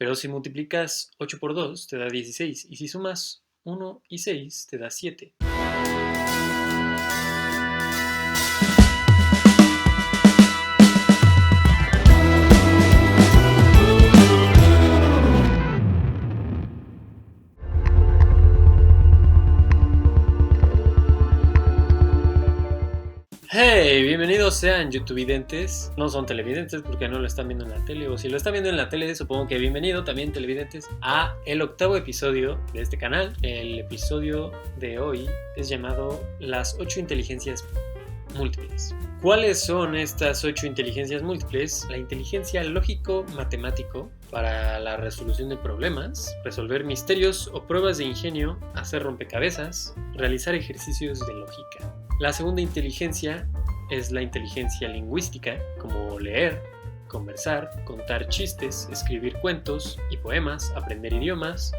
Pero si multiplicas 8 por 2 te da 16 y si sumas 1 y 6 te da 7. Hey, bienvenidos sean youtubevidentes. No son televidentes porque no lo están viendo en la tele, o si lo están viendo en la tele, supongo que bienvenido también televidentes a el 8º episodio de este canal. El episodio de hoy es llamado Las 8 inteligencias múltiples. ¿Cuáles son estas 8 inteligencias múltiples? La inteligencia lógico-matemático para la resolución de problemas, resolver misterios o pruebas de ingenio, hacer rompecabezas, realizar ejercicios de lógica. La segunda inteligencia es la inteligencia lingüística, como leer, conversar, contar chistes, escribir cuentos y poemas, aprender idiomas,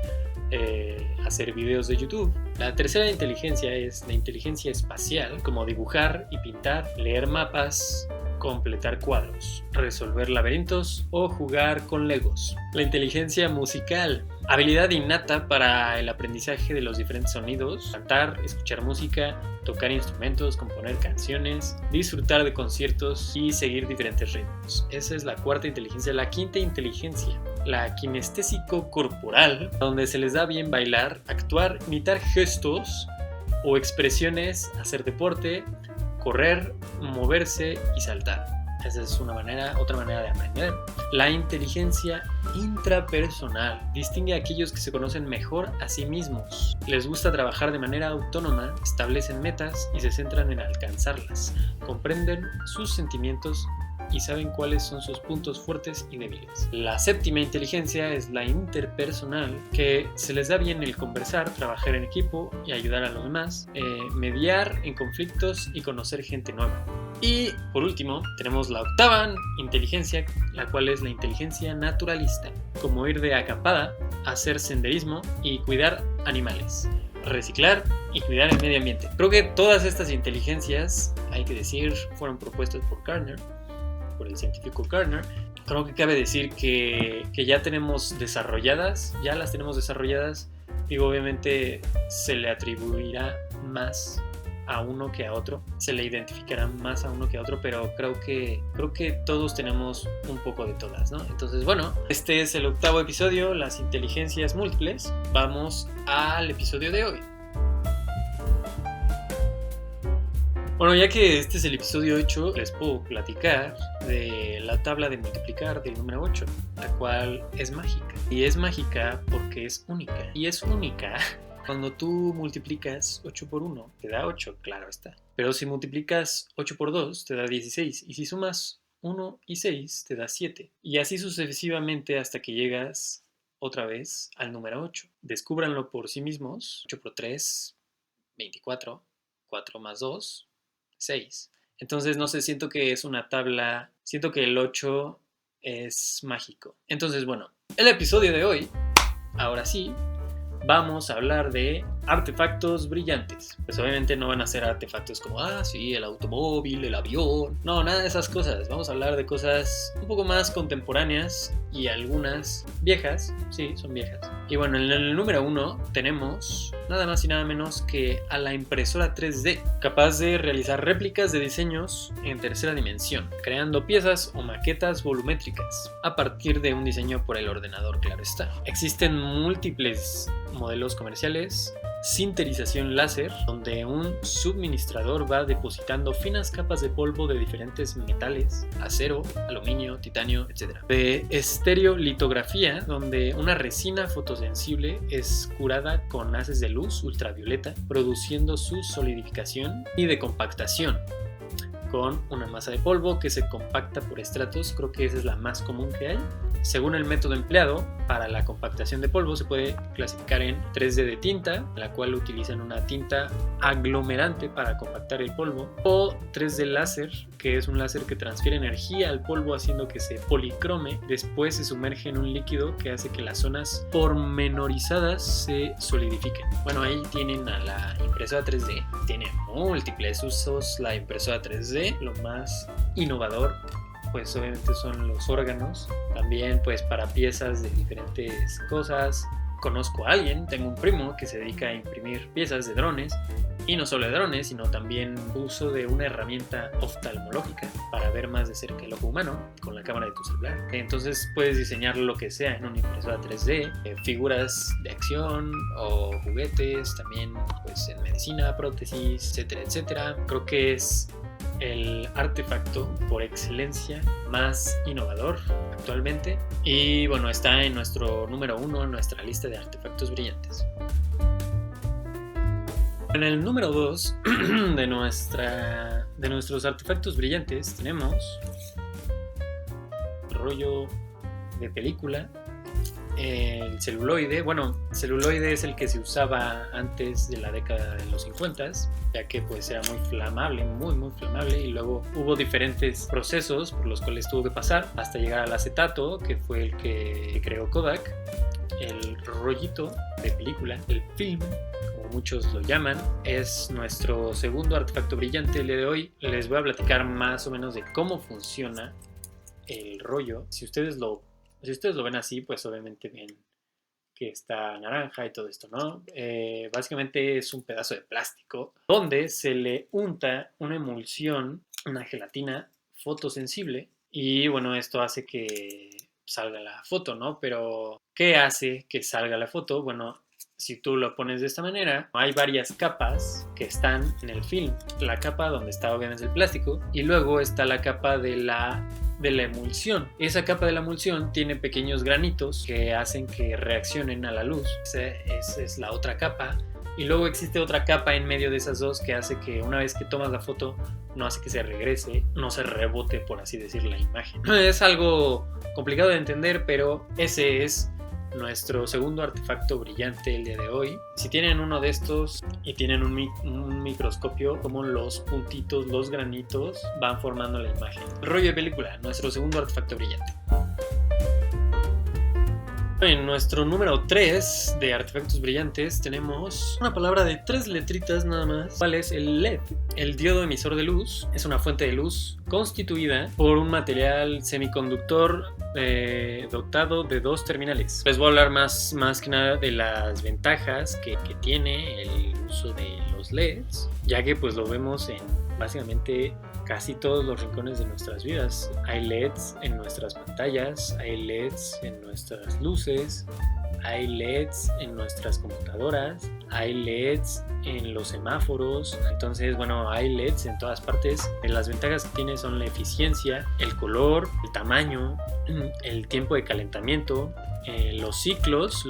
hacer videos de YouTube. La tercera inteligencia es la inteligencia espacial, como dibujar y pintar, leer mapas, completar cuadros, resolver laberintos o jugar con legos. La inteligencia musical, habilidad innata para el aprendizaje de los diferentes sonidos, cantar, escuchar música, tocar instrumentos, componer canciones, disfrutar de conciertos y seguir diferentes ritmos. Esa es la cuarta inteligencia. La quinta inteligencia, la kinestésico corporal, donde se les da bien bailar, actuar, imitar gestos o expresiones, hacer deporte, correr, moverse y saltar. Esa es otra manera de aprender. La inteligencia intrapersonal distingue a aquellos que se conocen mejor a sí mismos. Les gusta trabajar de manera autónoma, establecen metas y se centran en alcanzarlas. Comprenden sus sentimientos y saben cuáles son sus puntos fuertes y débiles. La séptima inteligencia es la interpersonal, que se les da bien el conversar, trabajar en equipo y ayudar a los demás, mediar en conflictos y conocer gente nueva. Y por último tenemos la octava inteligencia, la cual es la inteligencia naturalista, como ir de acampada, hacer senderismo y cuidar animales, reciclar y cuidar el medio ambiente. Creo que todas estas inteligencias, hay que decir, fueron propuestas por el científico Gardner. Creo que cabe decir que ya las tenemos desarrolladas. Digo, obviamente se le atribuirá más a uno que a otro, se le identificará más a uno que a otro, pero creo que todos tenemos un poco de todas, ¿no? Entonces, bueno, este es el 8º episodio, las inteligencias múltiples. Vamos al episodio de hoy. Bueno, ya que este es el episodio 8, les puedo platicar de la tabla de multiplicar del número 8, la cual es mágica. Y es mágica porque es única. Y es única cuando tú multiplicas 8 por 1, te da 8, claro está. Pero si multiplicas 8 por 2, te da 16. Y si sumas 1 y 6, te da 7. Y así sucesivamente hasta que llegas otra vez al número 8. Descúbranlo por sí mismos. 8 por 3, 24. 4 más 2, 6. Entonces, no sé, siento que es una tabla, siento que el 8 es mágico. Entonces, bueno, el episodio de hoy, ahora sí, vamos a hablar de artefactos brillantes. Pues obviamente no van a ser artefactos como, sí, el automóvil, el avión. No, nada de esas cosas. Vamos a hablar de cosas un poco más contemporáneas y algunas viejas. Sí, son viejas. Y bueno, en el número 1 tenemos nada más y nada menos que a la impresora 3D, capaz de realizar réplicas de diseños en tercera dimensión, creando piezas o maquetas volumétricas a partir de un diseño por el ordenador, claro está. Existen múltiples modelos comerciales, sinterización láser, donde un suministrador va depositando finas capas de polvo de diferentes metales, acero, aluminio, titanio, etc. De estereolitografía, donde una resina fotosensible es curada con haces de luz ultravioleta, produciendo su solidificación, y de compactación, con una masa de polvo que se compacta por estratos. Creo que esa es la más común que hay. Según el método empleado para la compactación de polvo, se puede clasificar en 3D de tinta, la cual utilizan una tinta aglomerante para compactar el polvo, o 3D láser, que es un láser que transfiere energía al polvo haciendo que se policrome. Después se sumerge en un líquido que hace que las zonas pormenorizadas se solidifiquen. Bueno, ahí tienen a la impresora 3D. Tiene múltiples usos la impresora 3D. Lo más innovador pues obviamente son los órganos. También pues para piezas de diferentes cosas. Conozco a alguien, tengo un primo que se dedica a imprimir piezas de drones. Y no solo de drones, sino también uso de una herramienta oftalmológica para ver más de cerca el ojo humano con la cámara de tu celular. Entonces puedes diseñar lo que sea en una impresora 3D, figuras de acción o juguetes, también pues en medicina, prótesis, etcétera, etcétera. Creo que es el artefacto por excelencia más innovador actualmente. Y bueno, está en nuestro número 1 en nuestra lista de artefactos brillantes. En el número 2 de nuestros artefactos brillantes tenemos rollo de película, el celuloide. Bueno, celuloide es el que se usaba antes de la década de los 50, ya que pues era muy flamable, muy flamable, y luego hubo diferentes procesos por los cuales tuvo que pasar hasta llegar al acetato, que fue el que creó Kodak. El rollito de película, el film, como muchos lo llaman, es nuestro segundo artefacto brillante. El día de hoy les voy a platicar más o menos de cómo funciona el rollo. Si ustedes lo ven así, pues obviamente ven que está naranja y todo esto, ¿no? Básicamente es un pedazo de plástico donde se le unta una emulsión, una gelatina fotosensible, y bueno, esto hace que salga la foto, ¿no? Pero ¿qué hace que salga la foto? Bueno, si tú lo pones de esta manera, hay varias capas que están en el film. La capa donde está obviamente el plástico, y luego está la capa de la emulsión. Esa capa de la emulsión tiene pequeños granitos que hacen que reaccionen a la luz. Esa es la otra capa. Y luego existe otra capa en medio de esas dos que hace que una vez que tomas la foto no hace que se regrese, no se rebote, por así decir, la imagen. Es algo complicado de entender, pero ese es nuestro segundo artefacto brillante el día de hoy. Si tienen uno de estos y tienen un microscopio, como los puntitos, los granitos van formando la imagen. Rollo de película, nuestro segundo artefacto brillante. En nuestro número 3 de artefactos brillantes tenemos una palabra de 3 letritas nada más. ¿Cuál es? El LED. El diodo emisor de luz es una fuente de luz constituida por un material semiconductor dotado de 2 terminales. Les voy a hablar más que nada de las ventajas que tiene el uso de los LEDs, ya que pues lo vemos en básicamente casi todos los rincones de nuestras vidas. Hay LEDs en nuestras pantallas, hay LEDs en nuestras luces, hay LEDs en nuestras computadoras, hay LEDs en los semáforos. Entonces, bueno, hay LEDs en todas partes. Las ventajas que tiene son la eficiencia, el color, el tamaño, el tiempo de calentamiento, los ciclos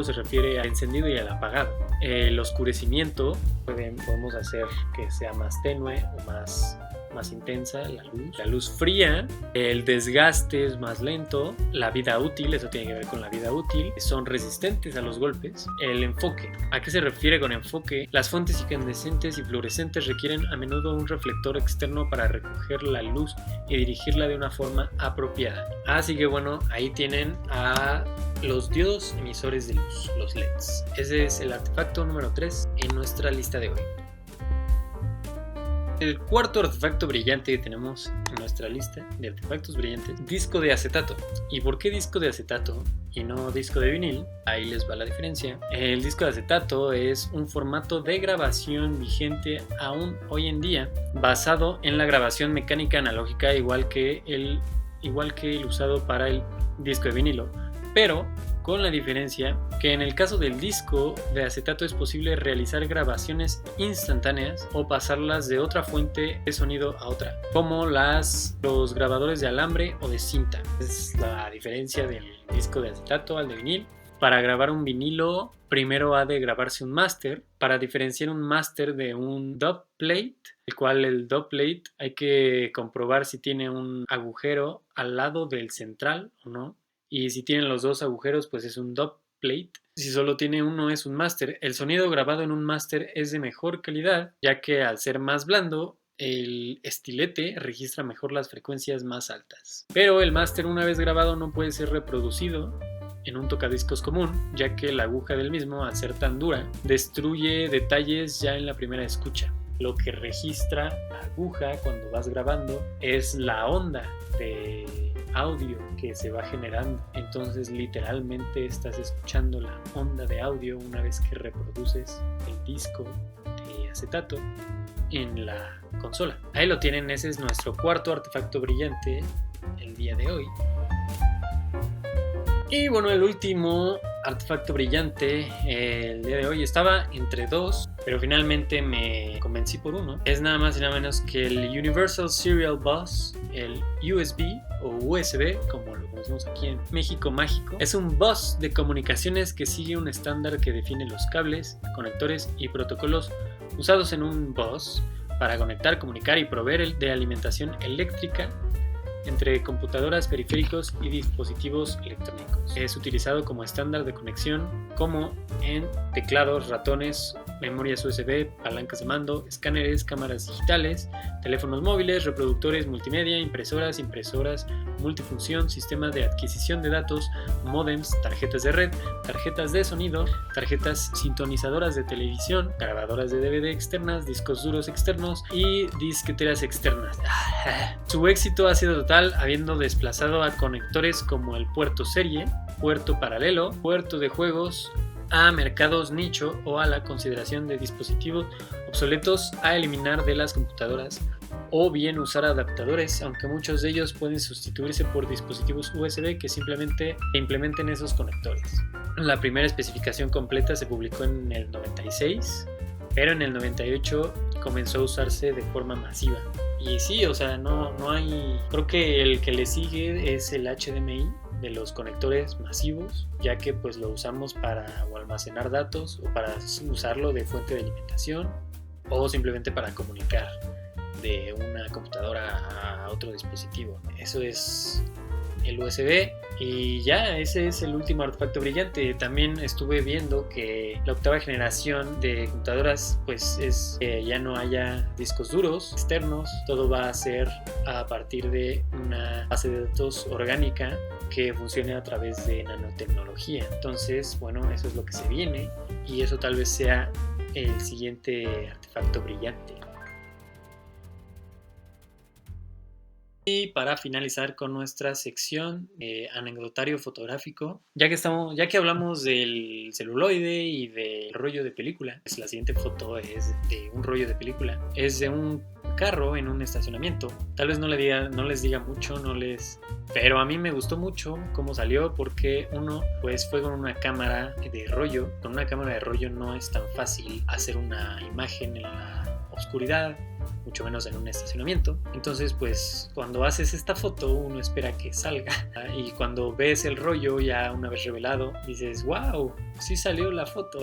se refiere al encendido y al apagado. El oscurecimiento, podemos hacer que sea más tenue o más intensa la luz fría. El desgaste es más lento. La vida útil, eso tiene que ver con la vida útil. Son resistentes a los golpes. El enfoque, ¿a qué se refiere con enfoque? Las fuentes incandescentes y fluorescentes requieren a menudo un reflector externo para recoger la luz y dirigirla de una forma apropiada. Así que bueno, ahí tienen a los diodos emisores de luz, los LEDs. Ese es el artefacto número 3 en nuestra lista de hoy. El cuarto artefacto brillante que tenemos en nuestra lista de artefactos brillantes, disco de acetato. ¿Y por qué disco de acetato y no disco de vinil? Ahí les va la diferencia. El disco de acetato es un formato de grabación vigente aún hoy en día, basado en la grabación mecánica analógica, igual que el usado para el disco de vinilo, pero con la diferencia que en el caso del disco de acetato es posible realizar grabaciones instantáneas o pasarlas de otra fuente de sonido a otra, como los grabadores de alambre o de cinta. Es la diferencia del disco de acetato al de vinil. Para grabar un vinilo, primero ha de grabarse un máster. Para diferenciar un máster de un dubplate, el cual el dubplate hay que comprobar si tiene un agujero al lado del central o no. Y si tienen los dos agujeros, pues es un dubplate. Si solo tiene uno, es un máster. El sonido grabado en un máster es de mejor calidad, ya que al ser más blando, el estilete registra mejor las frecuencias más altas. Pero el máster, una vez grabado, no puede ser reproducido en un tocadiscos común, ya que la aguja del mismo, al ser tan dura, destruye detalles ya en la primera escucha. lo que registra la aguja cuando vas grabando es la onda de audio que se va generando. Entonces literalmente estás escuchando la onda de audio una vez que reproduces el disco de acetato en la consola. Ahí lo tienen, ese es nuestro cuarto artefacto brillante el día de hoy. Y bueno, el último artefacto brillante el día de hoy estaba entre dos, pero finalmente me convencí por uno. Es nada más y nada menos que el Universal Serial Bus, el USB o USB, como lo conocemos aquí en México Mágico. Es un bus de comunicaciones que sigue un estándar que define los cables, conectores y protocolos usados en un bus para conectar, comunicar y proveer de alimentación eléctrica entre computadoras, periféricos y dispositivos electrónicos. Es utilizado como estándar de conexión como en teclados, ratones, memorias USB, palancas de mando, escáneres, cámaras digitales, teléfonos móviles, reproductores multimedia, impresoras multifunción, sistemas de adquisición de datos, módems, tarjetas de red, tarjetas de sonido, tarjetas sintonizadoras de televisión, grabadoras de DVD externas, discos duros externos y disqueteras externas. Su éxito ha sido total, habiendo desplazado a conectores como el puerto serie, puerto paralelo, puerto de juegos, a mercados nicho o a la consideración de dispositivos obsoletos a eliminar de las computadoras, o bien usar adaptadores, aunque muchos de ellos pueden sustituirse por dispositivos USB que simplemente implementen esos conectores. La primera especificación completa se publicó en el 96, pero en el 98 comenzó a usarse de forma masiva. Y sí, o sea, no hay... Creo que el que le sigue es el HDMI de los conectores masivos, ya que pues lo usamos para o almacenar datos o para usarlo de fuente de alimentación o simplemente para comunicar de una computadora a otro dispositivo. Eso es el USB. Y ya, ese es el último artefacto brillante. También estuve viendo que la octava generación de computadoras pues es que ya no haya discos duros externos, todo va a ser a partir de una base de datos orgánica que funcione a través de nanotecnología. Entonces, bueno, eso es lo que se viene y eso tal vez sea el siguiente artefacto brillante. Y para finalizar con nuestra sección anecdotario fotográfico, ya que hablamos del celuloide y del rollo de película, pues la siguiente foto es de un rollo de película, es de un carro en un estacionamiento. Tal vez no les diga mucho, pero a mí me gustó mucho cómo salió, porque uno pues fue con una cámara de rollo. Con una cámara de rollo no es tan fácil hacer una imagen en la oscuridad, mucho menos en un estacionamiento. Entonces pues cuando haces esta foto uno espera que salga y cuando ves el rollo ya una vez revelado dices wow, sí salió la foto.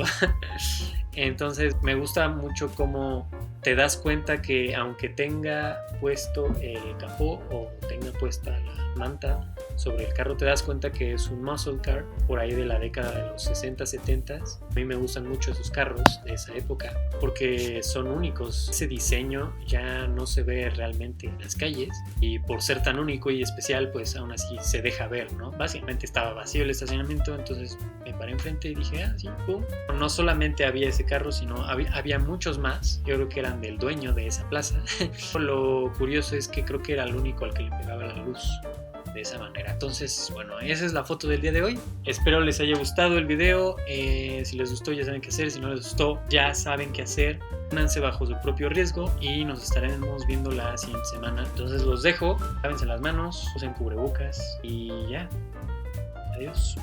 Entonces me gusta mucho cómo te das cuenta que aunque tenga puesto el capó o tenga puesta la manta sobre el carro, te das cuenta que es un muscle car por ahí de la década de los 60, 70. A mí me gustan mucho esos carros de esa época porque son únicos. Ese diseño ya no se ve realmente en las calles y por ser tan único y especial pues aún así se deja ver, ¿no? Básicamente estaba vacío el estacionamiento, entonces me paré enfrente y dije, sí, pum. No solamente había ese carro, sino había muchos más. Yo creo que eran del dueño de esa plaza. Lo curioso es que creo que era el único al que le pegaba la luz de esa manera. Entonces, bueno, esa es la foto del día de hoy. Espero les haya gustado el video. Si les gustó ya saben qué hacer. Si no les gustó ya saben qué hacer. Pónganse bajo su propio riesgo y nos estaremos viendo la siguiente semana. Entonces los dejo. Lávense las manos, usen cubrebocas y ya. Adiós.